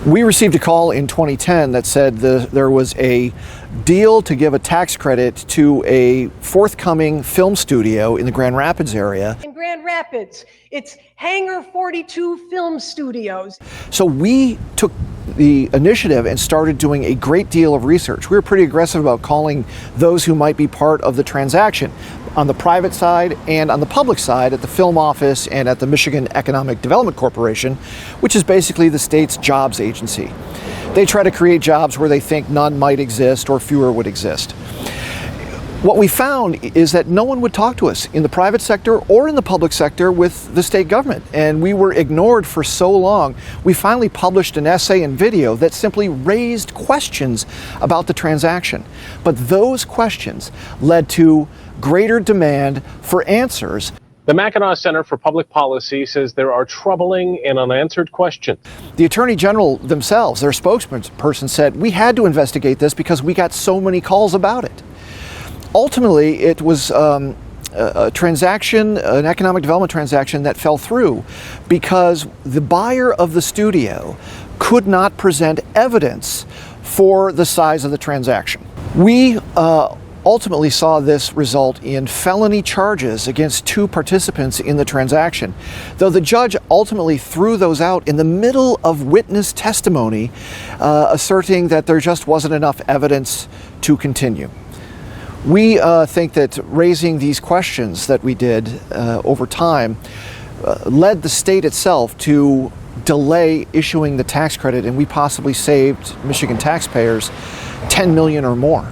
We received a call in 2010 that said there was a deal to give a tax credit to a forthcoming film studio in the Grand Rapids area. In Grand Rapids, it's Hangar 42 Film Studios. So we took the initiative and started doing a great deal of research. We were pretty aggressive about calling those who might be part of the transaction on the private side and on the public side at the film office and at the Michigan Economic Development Corporation, which is basically the state's jobs agency. They try to create jobs where they think none might exist or fewer would exist. What we found is that no one would talk to us in the private sector or in the public sector with the state government, and we were ignored for so long. We finally published an essay and video that simply raised questions about the transaction. But those questions led to greater demand for answers. The Mackinac Center for Public Policy says there are troubling and unanswered questions. The Attorney General themselves, their spokesperson, said, "We had to investigate this because we got so many calls about it." Ultimately, it was a transaction, an economic development transaction that fell through because the buyer of the studio could not present evidence for the size of the transaction. We ultimately saw this result in felony charges against two participants in the transaction, though the judge ultimately threw those out in the middle of witness testimony, asserting that there just wasn't enough evidence to continue. We think that raising these questions that we did over time led the state itself to delay issuing the tax credit, and we possibly saved Michigan taxpayers $10 million or more.